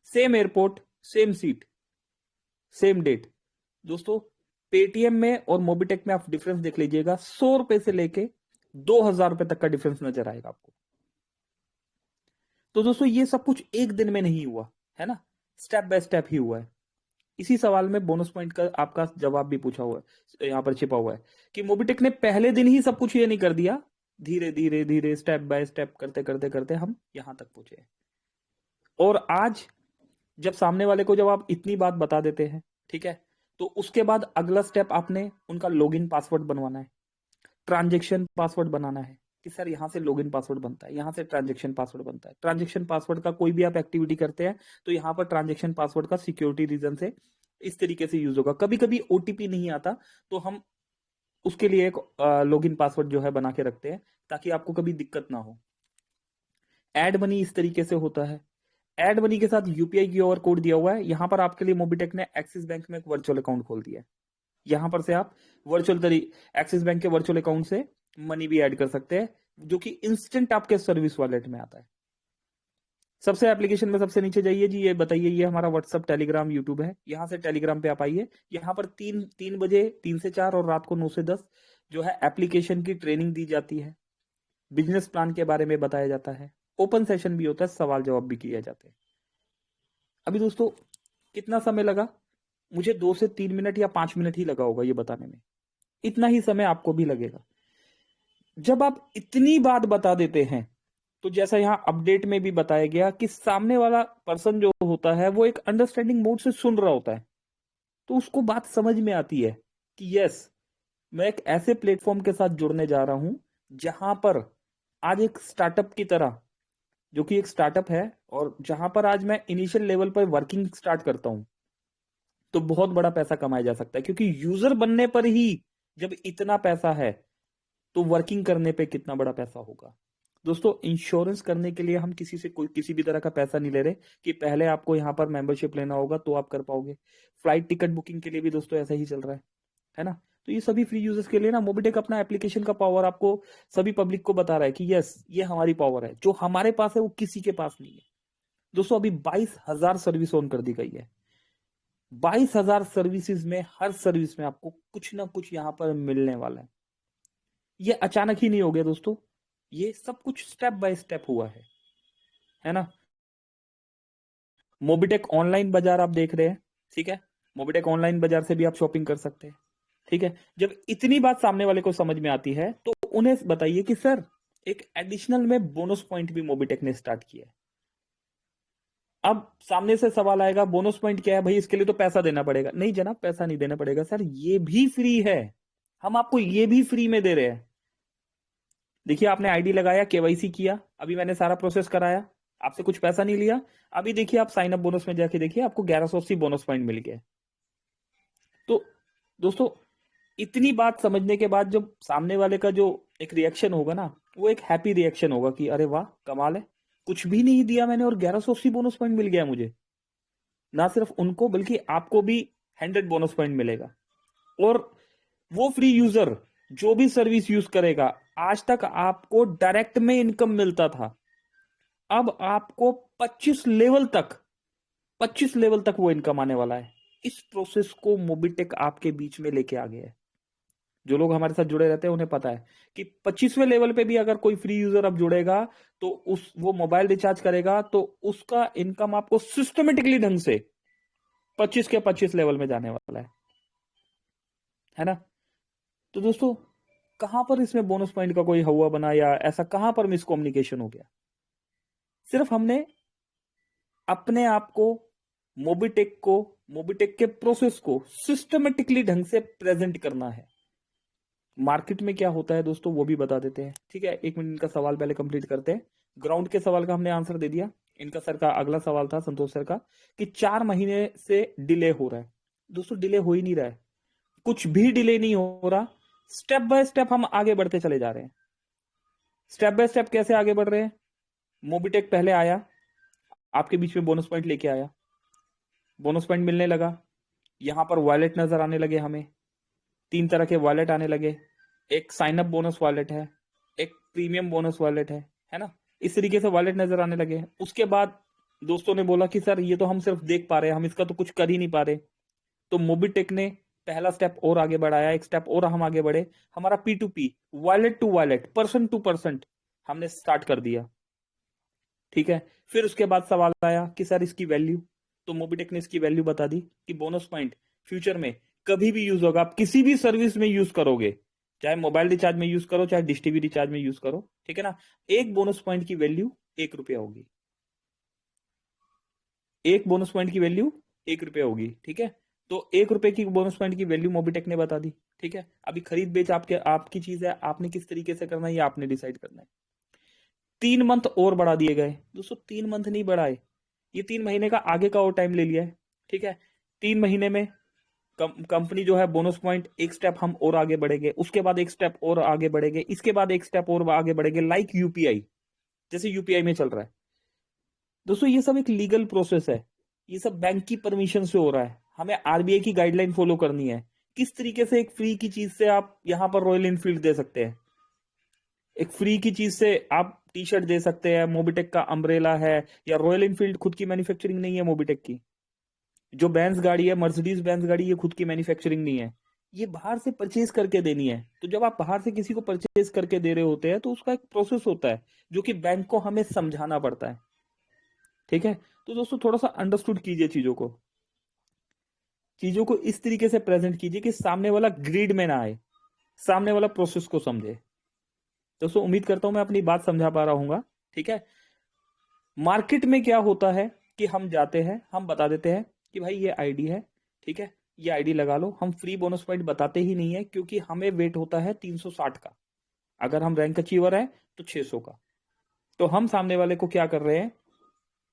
[SPEAKER 1] same airport, same seat, same date. दोस्तों पेटीएम में और मोबिटेक में आप डिफरेंस देख लीजिएगा, 100 रुपए से लेके 2000 रुपए तक का डिफरेंस नजर आएगा आपको। तो दोस्तों ये सब कुछ एक दिन में नहीं हुआ है ना, स्टेप बाय स्टेप ही हुआ है। इसी सवाल में बोनस पॉइंट का आपका जवाब भी पूछा हुआ है, यहां पर छिपा हुआ है कि मोबिटेक ने पहले दिन ही सब कुछ ये नहीं कर दिया, धीरे धीरे धीरे स्टेप बाय स्टेप करते करते करते हम यहां तक पहुंचे। और आज जब सामने वाले को जब आप इतनी बात बता देते हैं, ठीक है, तो उसके बाद अगला स्टेप आपने उनका लॉगिन पासवर्ड बनवाना है, ट्रांजेक्शन पासवर्ड बनाना है कि सर यहां से लॉगिन पासवर्ड बनता है, यहां से ट्रांजेक्शन पासवर्ड बनता है। ट्रांजेक्शन पासवर्ड का कोई भी आप एक्टिविटी करते हैं तो यहां पर ट्रांजेक्शन पासवर्ड का सिक्योरिटी रीजन से इस तरीके से यूज होगा। कभी कभी ओटीपी नहीं आता तो हम उसके लिए एक लॉगिन पासवर्ड जो है बना के रखते हैं ताकि आपको कभी दिक्कत ना हो। एड मनी इस तरीके से होता है, एड मनी के साथ यूपीआई क्यूआर कोड दिया हुआ है। यहां पर आपके लिए मोबिटेक ने एक्सिस बैंक में एक वर्चुअल अकाउंट खोल दिया है, यहां पर से आप एक्सिस बैंक के वर्चुअल अकाउंट से मनी भी ऐड कर सकते हैं जो कि इंस्टेंट आपके सर्विस वॉलेट में आता है। सबसे एप्लीकेशन में सबसे नीचे जाइए जी, ये बताइए, ये हमारा व्हाट्सअप, टेलीग्राम, यूट्यूब है। यहां से टेलीग्राम पे आप आइए, यहां पर 3 बजे 3 से 4 और रात को 9 से 10 जो है एप्लीकेशन की ट्रेनिंग दी जाती है, बिजनेस प्लान के बारे में बताया जाता है, ओपन सेशन भी होता है, सवाल जवाब भी किए जाते हैं। अभी दोस्तों कितना समय लगा मुझे? 2 से 3 मिनट या 5 मिनट ही लगा होगा ये बताने में, इतना ही समय आपको भी लगेगा। जब आप इतनी बात बता देते हैं तो जैसा यहां अपडेट में भी बताया गया कि सामने वाला पर्सन जो होता है वो एक अंडरस्टैंडिंग मोड से सुन रहा होता है, तो उसको बात समझ में आती है कि यस, मैं एक ऐसे प्लेटफॉर्म के साथ जुड़ने जा रहा हूं जहां पर आज एक स्टार्टअप की तरह, जो कि एक स्टार्टअप है, और जहां पर आज मैं इनिशियल लेवल पर वर्किंग स्टार्ट करता हूं तो बहुत बड़ा पैसा कमाया जा सकता है। क्योंकि यूजर बनने पर ही जब इतना पैसा है तो वर्किंग करने पे कितना बड़ा पैसा होगा। दोस्तों इंश्योरेंस करने के लिए हम किसी से कोई किसी भी तरह का पैसा नहीं ले रहे कि पहले आपको यहाँ पर मेंबरशिप लेना होगा तो आप कर पाओगे। फ्लाइट टिकट बुकिंग के लिए भी दोस्तों ऐसा ही चल रहा है ना। तो ये सभी फ्री यूजर्स के लिए ना मोबिटेक अपना एप्लीकेशन का पावर आपको सभी पब्लिक को बता रहा है कि यस, ये हमारी पावर है, जो हमारे पास है वो किसी के पास नहीं है। दोस्तों अभी 22,000 सर्विस ऑन कर दी गई है। 22,000 सर्विसेज में हर सर्विस में आपको कुछ ना कुछ यहाँ पर मिलने वाला है। ये अचानक ही नहीं हो गया दोस्तों, ये सब कुछ स्टेप बाय स्टेप हुआ है ना। मोबिटेक ऑनलाइन बाजार आप देख रहे हैं, ठीक है, मोबिटेक ऑनलाइन बाजार से भी आप शॉपिंग कर सकते हैं, ठीक है। जब इतनी बात सामने वाले को समझ में आती है तो उन्हें बताइए कि सर एक एडिशनल में बोनस पॉइंट भी मोबिटेक ने स्टार्ट किया है। अब सामने से सवाल आएगा बोनस पॉइंट क्या है भाई, इसके लिए तो पैसा देना पड़ेगा। नहीं जनाब, पैसा नहीं देना पड़ेगा सर, ये भी फ्री है, हम आपको ये भी फ्री में दे रहे हैं। देखिए आपने आईडी लगाया, केवाईसी किया, अभी मैंने सारा प्रोसेस कराया, आपसे कुछ पैसा नहीं लिया। अभी देखिए आप साइन अप बोनस में जाके देखिए, आपको 1180 बोनस पॉइंट मिल गया। तो दोस्तों इतनी बात समझने के बाद जब सामने वाले का जो एक रिएक्शन होगा ना, वो एक हैप्पी रिएक्शन होगा कि अरे वाह कमाल है, कुछ भी नहीं दिया मैंने और 1180 बोनस पॉइंट मिल गया मुझे। ना सिर्फ उनको बल्कि आपको भी 100 बोनस पॉइंट मिलेगा। और वो फ्री यूजर जो भी सर्विस यूज करेगा, आज तक आपको डायरेक्ट में इनकम मिलता था, अब आपको 25 लेवल तक वो इनकम आने वाला है। इस प्रोसेस को मोबिटेक आपके बीच में लेके आ गया है। जो लोग हमारे साथ जुड़े रहते हैं उन्हें पता है कि 25वें लेवल पे भी अगर कोई फ्री यूजर अब जुड़ेगा तो वो मोबाइल रिचार्ज करेगा तो उसका इनकम आपको सिस्टमेटिकली ढंग से 25 के 25 लेवल में जाने वाला है ना। तो दोस्तों कहां पर इसमें बोनस पॉइंट का कोई हवा बना या ऐसा कहां पर मिसकम्युनिकेशन हो गया? सिर्फ हमने अपने आप को मोबिटेक के प्रोसेस को सिस्टमेटिकली ढंग से प्रेजेंट करना है। मार्केट में क्या होता है दोस्तों वो भी बता देते हैं, ठीक है। 1 मिनट इनका सवाल पहले कंप्लीट करते हैं। ग्राउंड के सवाल का हमने आंसर दे दिया। इनका सर का अगला सवाल था संतोष सर का कि 4 महीने से डिले हो रहा है। दोस्तों डिले हो ही नहीं रहा है, कुछ भी डिले नहीं हो रहा। स्टेप बाय स्टेप हम आगे बढ़ते चले जा रहे हैं। स्टेप बाय स्टेप कैसे आगे बढ़ रहे हैं? मोबिटेक पहले आया, आपके बीच में बोनस पॉइंट लेके आया, बोनस पॉइंट मिलने लगा, यहां पर वॉलेट नजर आने लगे हमें। 3 तरह के वॉलेट आने लगे, एक साइन अप बोनस वॉलेट है, एक प्रीमियम बोनस वॉलेट है ना। इस तरीके से वॉलेट नजर आने लगे। उसके बाद दोस्तों ने बोला कि सर ये तो हम सिर्फ देख पा रहे हैं, हम इसका तो कुछ कर ही नहीं पा रहे। तो मोबिटेक ने पहला स्टेप और आगे बढ़ाया, एक स्टेप और हम आगे बढ़े, हमारा P2P, wallet to wallet, person to person हमने स्टार्ट कर दिया। ठीक है, फिर उसके बाद सवाल आया कि सर इसकी वैल्यू, तो मोबीटेक ने इसकी वैल्यू बता दी कि बोनस पॉइंट फ्यूचर में कभी भी यूज होगा, आप किसी भी सर्विस में यूज करोगे, चाहे मोबाइल रिचार्ज में यूज करो, चाहे डिश टीवी रिचार्ज में यूज करो, ठीक है ना। एक बोनस पॉइंट की वैल्यू 1 रुपया होगी, एक बोनस पॉइंट की वैल्यू 1 रुपया होगी। ठीक है, तो 1 रुपए की बोनस पॉइंट की वैल्यू मोबीटेक ने बता दी। ठीक है, अभी खरीद बेच आपकी चीज है, आपने किस तरीके से करना है ये आपने डिसाइड करना है। 3 मंथ और बढ़ा दिए गए दोस्तों, 3 मंथ नहीं बढ़ाए, ये 3 महीने का आगे का और टाइम ले लिया है। ठीक है, 3 महीने में कंपनी जो है बोनस पॉइंट एक स्टेप हम और आगे बढ़ेंगे, उसके बाद एक स्टेप और आगे बढ़ेंगे, इसके बाद एक स्टेप और आगे बढ़ेंगे, लाइक यूपीआई, जैसे यूपीआई में चल रहा है। दोस्तों ये सब एक लीगल प्रोसेस है, ये सब बैंक की परमिशन से हो रहा है, हमें आरबीआई की गाइडलाइन फॉलो करनी है। किस तरीके से एक फ्री की चीज से आप यहां पर रॉयल इनफील्ड दे सकते हैं, एक फ्री की चीज से आप टी शर्ट दे सकते हैं, मोबीटेक का अम्ब्रेला है, या रॉयल इनफील्ड खुद की मैन्युफैक्चरिंग नहीं है मोबीटेक की, जो बेंज गाड़ी है, मर्सिडीज बेंज गाड़ी, ये खुद की मैन्युफैक्चरिंग नहीं है, ये बाहर से परचेज करके देनी है। तो जब आप बाहर से किसी को परचेज करके दे रहे होते हैं तो उसका एक प्रोसेस होता है जो कि बैंक को हमें समझाना पड़ता है। ठीक है, तो दोस्तों थोड़ा सा अंडरस्टूड कीजिए चीजों को इस तरीके से प्रेजेंट कीजिए कि सामने वाला ग्रिड में ना आए, सामने वाला प्रोसेस को समझे। दोस्तों उम्मीद करता हूं मैं अपनी बात समझा पा रहा हूँ। ठीक है, मार्केट में क्या होता है कि हम जाते हैं, हम बता देते हैं कि भाई ये आईडी है, ठीक है, ये आईडी लगा लो, हम फ्री बोनस पॉइंट बताते ही नहीं है, क्योंकि हमें वेट होता है 360 का, अगर हम रैंक अचीवर है तो 600 का। तो हम सामने वाले को क्या कर रहे हैं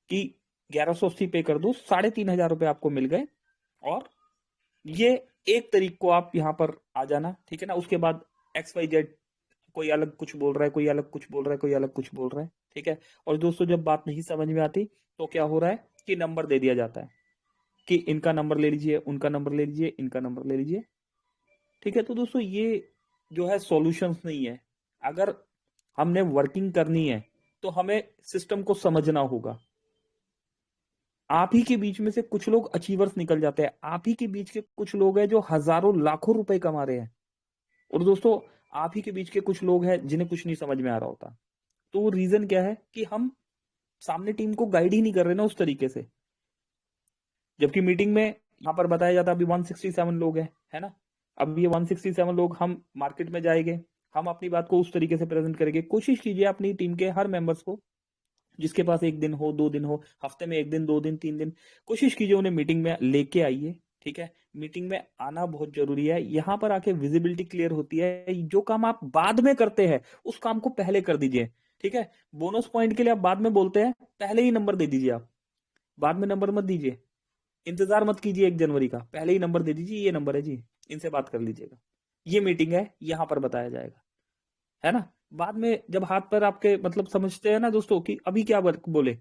[SPEAKER 1] कि 1180 पे कर दो, 3500 रुपए आपको मिल गए, और ये 1 तारीख को आप यहां पर आ जाना। ठीक है ना, उसके बाद XYZ कोई अलग कुछ बोल रहा है, कोई अलग कुछ बोल रहा है, कोई अलग कुछ बोल रहा है। ठीक है, और दोस्तों जब बात नहीं समझ में आती तो क्या हो रहा है कि नंबर दे दिया जाता है कि इनका नंबर ले लीजिए, उनका नंबर ले लीजिए, इनका नंबर ले लीजिए। ठीक है, तो दोस्तों ये जो है सॉल्यूशंस नहीं है। अगर हमने वर्किंग करनी है तो हमें सिस्टम को समझना होगा। आप ही के बीच में से कुछ लोग अचीवर्स निकल जाते हैं, आप ही के बीच के कुछ लोग हैं जो हजारों लाखों रुपए कमा रहे हैं, और दोस्तों आप ही के बीच के कुछ लोग हैं जिन्हें कुछ नहीं समझ में आ रहा होता। तो वो रीजन क्या है कि हम सामने टीम को गाइड ही नहीं कर रहे ना उस तरीके से। जबकि मीटिंग में यहाँ पर बताया जाता है अभी 167 लोग हैं, है ना, अब ये 167 लोग हम मार्केट में जाएंगे, हम अपनी बात को उस तरीके से प्रेजेंट करेंगे। कोशिश कीजिए अपनी टीम के हर मेंबर्स को, जिसके पास 1 दिन हो, 2 दिन हो, हफ्ते में 1 दिन, 2 दिन, 3 दिन, कोशिश कीजिए उन्हें मीटिंग में लेके आइए। ठीक है, मीटिंग में आना बहुत जरूरी है, यहाँ पर आके विजिबिलिटी क्लियर होती है। जो काम आप बाद में करते हैं उस काम को पहले कर दीजिए। ठीक है, बोनस पॉइंट के लिए आप बाद में बोलते हैं, पहले ही नंबर दे दीजिए, आप बाद में नंबर मत दीजिए, इंतजार मत कीजिए 1 जनवरी का, पहले ही नंबर दे दीजिए, ये नंबर है जी, इनसे बात कर लीजिएगा, ये मीटिंग है, यहां पर बताया जाएगा, है ना। बाद में जब हाथ पर आपके मतलब समझते हैं ना दोस्तों कि अभी क्या बोले,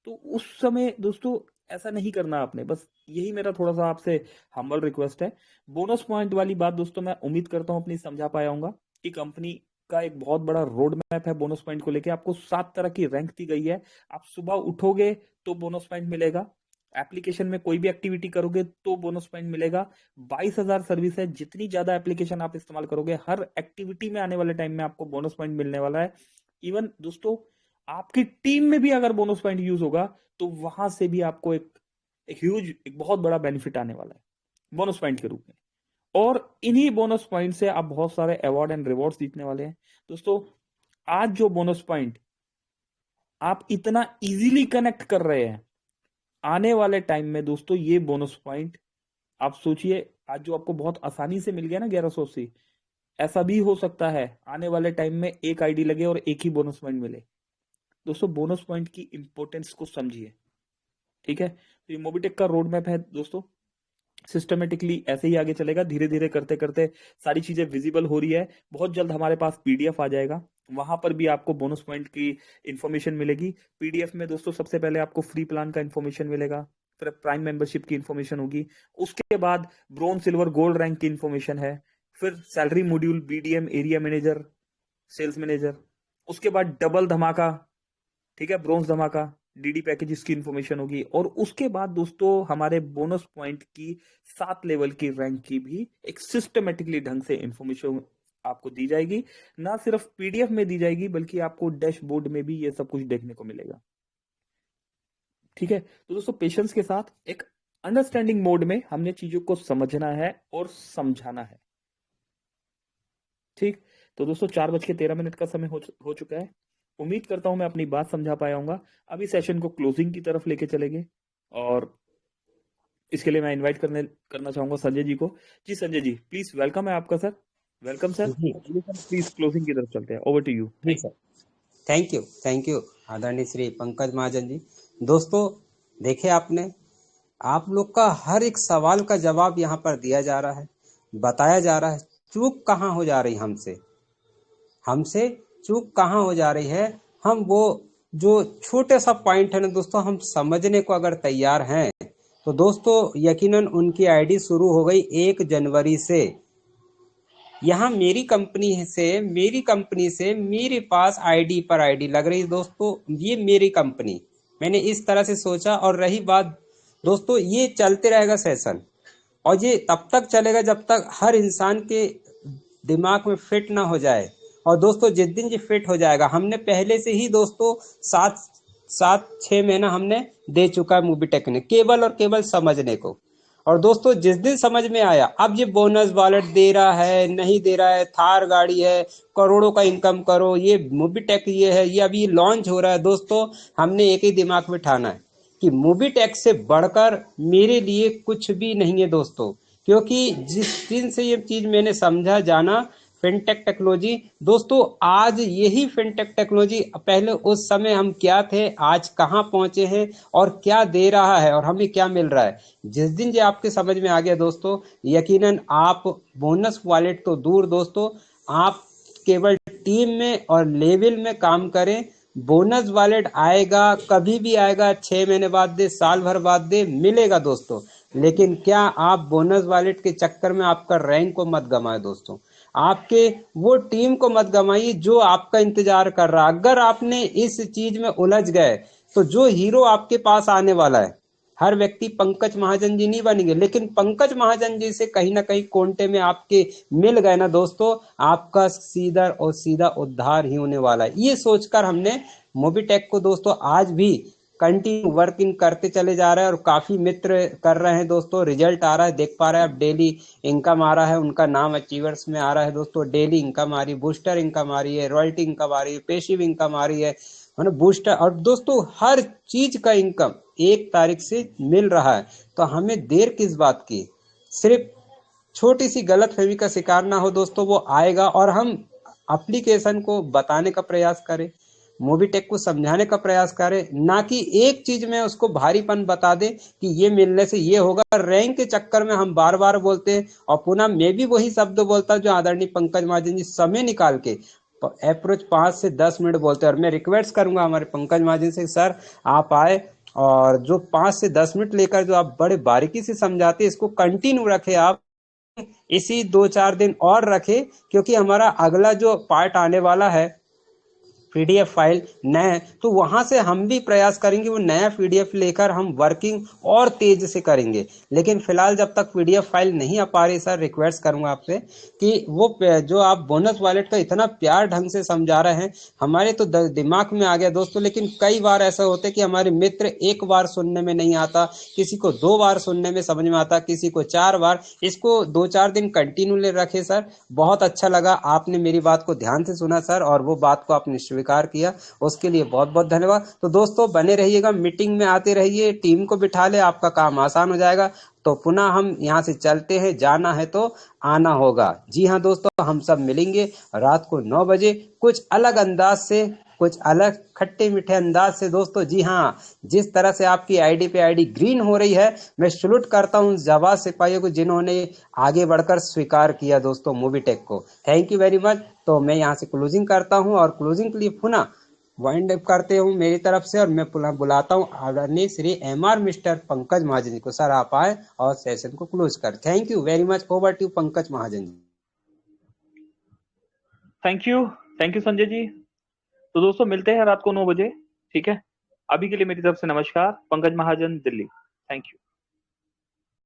[SPEAKER 1] तो उस समय दोस्तों ऐसा नहीं करना आपने। बस यही मेरा थोड़ा सा आपसे हम्बल रिक्वेस्ट है। बोनस पॉइंट वाली बात दोस्तों मैं उम्मीद करता हूं अपनी समझा पाया हूँ कि कंपनी का एक बहुत बड़ा रोड मैप है बोनस पॉइंट को लेके। आपको 7 तरह की रैंक दी गई है, आप सुबह उठोगे तो बोनस पॉइंट मिलेगा, एप्लीकेशन में कोई भी एक्टिविटी करोगे तो बोनस पॉइंट मिलेगा। 22,000 सर्विस है, जितनी ज्यादा एप्लीकेशन आप इस्तेमाल करोगे हर एक्टिविटी में आने वाले टाइम में आपको बोनस पॉइंट मिलने वाला है। इवन दोस्तों आपकी टीम में भी अगर बोनस पॉइंट यूज होगा तो वहां से भी आपको एक एक बहुत बड़ा बेनिफिट आने वाला है बोनस पॉइंट के रूप में, और इन्हीं बोनस पॉइंट से आप बहुत सारे अवार्ड एंड रिवॉर्ड्स जीतने वाले हैं। दोस्तों आज जो बोनस पॉइंट आप इतना इजीली कनेक्ट कर रहे हैं, आने वाले टाइम में दोस्तों ये बोनस पॉइंट आप सोचिए, आज जो आपको बहुत आसानी से मिल गया ना 1180, ऐसा भी हो सकता है आने वाले टाइम में एक आईडी लगे और एक ही बोनस पॉइंट मिले। दोस्तों बोनस पॉइंट की इंपॉर्टेंस को समझिए। ठीक है, तो ये मोबीटेक का रोड मैप है दोस्तों, सिस्टमेटिकली ऐसे ही आगे चलेगा, धीरे धीरे करते करते सारी चीजें विजिबल हो रही है। बहुत जल्द हमारे पास पीडीएफ आ जाएगा, वहां पर भी आपको बोनस पॉइंट की इंफॉर्मेशन मिलेगी। पीडीएफ में दोस्तों सबसे पहले आपको फ्री प्लान का इंफॉर्मेशन मिलेगा, फिर प्राइम मेंबरशिप की इंफॉर्मेशन होगी, उसके बाद ब्रोंज सिल्वर गोल्ड रैंक की इंफॉर्मेशन है, फिर salary module, BDM, area manager, sales manager, उसके बाद डबल धमाका, ठीक है, ब्रोंज धमाका, डीडी पैकेजेस की इंफॉर्मेशन होगी, और उसके बाद दोस्तों हमारे बोनस पॉइंट की 7 लेवल की रैंक की भी एक सिस्टमेटिकली ढंग से इंफॉर्मेशन आपको दी जाएगी। ना सिर्फ पीडीएफ में दी जाएगी बल्कि आपको डैशबोर्ड में भी ये सब कुछ देखने को मिलेगा। ठीक है, तो दोस्तों पेशेंस के साथ एक अंडरस्टैंडिंग मोड में हमने चीजों को समझना है और समझाना है। ठीक, तो दोस्तों 4:13 का समय हो चुका है। उम्मीद करता हूं मैं अपनी बात समझा पाया हूंगा। अभी सेशन को क्लोजिंग की तरफ लेके चलेंगे, और इसके लिए मैं इनवाइट करना चाहूंगा संजय जी को। जी संजय जी, प्लीज, वेलकम है आपका सर। Welcome sir.
[SPEAKER 5] जी
[SPEAKER 1] प्लीज क्लोजिंग की तरफ चलते हैं। Over to you.
[SPEAKER 5] जी सर, थैंक यू आदरणीय श्री पंकज महाजन जी। दोस्तों देखिए, आपने आप लोग का हर एक सवाल का जवाब यहाँ पर दिया जा रहा है, बताया जा रहा है। चूक कहाँ हो जा रही हमसे चूक कहाँ हो जा रही है। हम वो जो छोटे सा पॉइंट है ना दोस्तों, हम समझने को अगर तैयार हैं तो दोस्तों यकीनन उनकी आईडी शुरू हो गई 1 जनवरी से। यहाँ मेरी कंपनी से मेरे पास आईडी पर आईडी लग रही है दोस्तों। ये मेरी कंपनी, मैंने इस तरह से सोचा। और रही बात दोस्तों, ये चलते रहेगा सेशन, और ये तब तक चलेगा जब तक हर इंसान के दिमाग में फिट ना हो जाए। और दोस्तों जिस दिन ये फिट हो जाएगा, हमने पहले से ही दोस्तों 7-6 महीना हमने दे चुका है मूवी टेक ने, केवल और केवल समझने को। और दोस्तों जिस दिन समझ में आया, अब ये बोनस वॉलेट दे रहा है नहीं दे रहा है, थार गाड़ी है, करोड़ों का इनकम करो, ये मूवी टेक ये है, ये अभी लॉन्च हो रहा है। दोस्तों हमने एक ही दिमाग में ठाना है कि मूवी टेक से बढ़कर मेरे लिए कुछ भी नहीं है दोस्तों। क्योंकि जिस दिन से ये चीज मैंने समझा जाना, फिनटेक टेक्नोलॉजी दोस्तों, आज यही फिनटेक टेक्नोलॉजी, पहले उस समय हम क्या थे, आज कहाँ पहुंचे हैं, और क्या दे रहा है और हमें क्या मिल रहा है। जिस दिन ये आपके समझ में आ गया दोस्तों, यकीनन आप बोनस वॉलेट तो दूर दोस्तों, आप केवल टीम में और लेवल में काम करें। बोनस वॉलेट आएगा, कभी भी आएगा, 6 महीने बाद दे, साल भर बाद दे, मिलेगा दोस्तों। लेकिन क्या आप बोनस वॉलेट के चक्कर में आपका रैंक को मत गंवाए दोस्तों, आपके वो टीम को मत गंवाइए जो आपका इंतजार कर रहा। अगर आपने इस चीज में उलझ गए तो जो हीरो आपके पास आने वाला है, हर व्यक्ति पंकज महाजन जी नहीं बनेंगे, लेकिन पंकज महाजन जी से कहीं ना कहीं कोंटे में आपके मिल गए ना दोस्तों, आपका सीधा और सीधा उद्धार ही होने वाला है। ये सोचकर हमने मोबीटेक को दोस्तों आज भी कंटिन्यू वर्किंग करते चले जा रहे हैं, और काफी मित्र कर रहे हैं दोस्तों। रिजल्ट आ रहा है, देख पा रहे हैं, अब डेली इनकम आ रहा है, उनका नाम अचीवर्स में आ रहा है दोस्तों। डेली इनकम आ रही है, बूस्टर इनकम आ रही है, रॉयल्टी इनकम आ रही है, पेसिव इनकम आ रही है ना, बूस्टर। और दोस्तों हर चीज का इनकम 1 तारीख से मिल रहा है। तो हमें देर किस बात की, सिर्फ छोटी सी गलतफहमी का शिकार ना हो दोस्तों, वो आएगा और हम एप्लीकेशन को बताने का प्रयास करें, मोबीटेक को समझाने का प्रयास करें, ना कि एक चीज में उसको भारीपन बता दे कि ये मिलने से ये होगा। रैंक के चक्कर में हम बार बार बोलते हैं, और पुनः मैं भी वही शब्द बोलता जो आदरणीय पंकज महाजन जी समय निकाल के अप्रोच 5 से 10 मिनट बोलते हैं। और मैं रिक्वेस्ट करूंगा हमारे पंकज महाजन से, सर आप आए और जो 5 से 10 मिनट लेकर जो आप बड़े बारीकी से समझाते, इसको कंटिन्यू रखे, आप इसी 2-4 दिन और रखे, क्योंकि हमारा अगला जो पार्ट आने वाला है पीडीएफ फाइल नए, तो वहां से हम भी प्रयास करेंगे वो नया पीडीएफ लेकर हम वर्किंग और तेज से करेंगे। लेकिन फिलहाल जब तक पीडीएफ फाइल नहीं आ पा रही सर, रिक्वेस्ट करूंगा आपसे कि वो जो आप बोनस वॉलेट का इतना प्यार ढंग से समझा रहे हैं, हमारे तो दिमाग में आ गया दोस्तों। लेकिन कई बार ऐसा होता है कि हमारे मित्र 1 बार सुनने में नहीं आता, किसी को 2 बार सुनने में समझ में आता, किसी को 4 बार। इसको 2-4 दिन कंटिन्यू ले रखे सर, बहुत अच्छा लगा, आपने मेरी बात को ध्यान से सुना सर, और वो बात को आपने स्वीकार किया, उसके लिए बहुत बहुत धन्यवाद। तो दोस्तों बने रहिएगा, मीटिंग में आते रहिए, टीम को बिठा ले, आपका काम आसान हो जाएगा। तो पुनः हम यहाँ से चलते हैं, जाना है तो आना होगा। जी हाँ दोस्तों, हम सब मिलेंगे रात को 9 बजे, कुछ अलग अंदाज से, कुछ अलग खट्टे मीठे अंदाज से दोस्तों। जी हाँ, जिस तरह से आपकी आईडी पे आईडी ग्रीन हो रही है, मैं सैल्यूट करता हूँ जाबाज सिपाहियों को जिन्होंने आगे बढ़कर स्वीकार किया दोस्तों मोबीटेक को। Thank you very much. तो मैं यहाँ से क्लोजिंग करता हूँ, और क्लोजिंग के लिए पुनः वाइंड अप करते हूँ मेरी तरफ से, और मैं पुनः बुलाता हूँ आदरणीय श्री एमआर मिस्टर पंकज महाजन जी को। सर आप आए और सेशन को क्लोज कर। Thank you very much. Over to Pankaj Mahajan ji.
[SPEAKER 1] Thank you Sanjay ji. तो दोस्तों मिलते हैं रात को 9 बजे, ठीक है। अभी के लिए मेरी तरफ से नमस्कार। पंकज महाजन, दिल्ली। Thank you.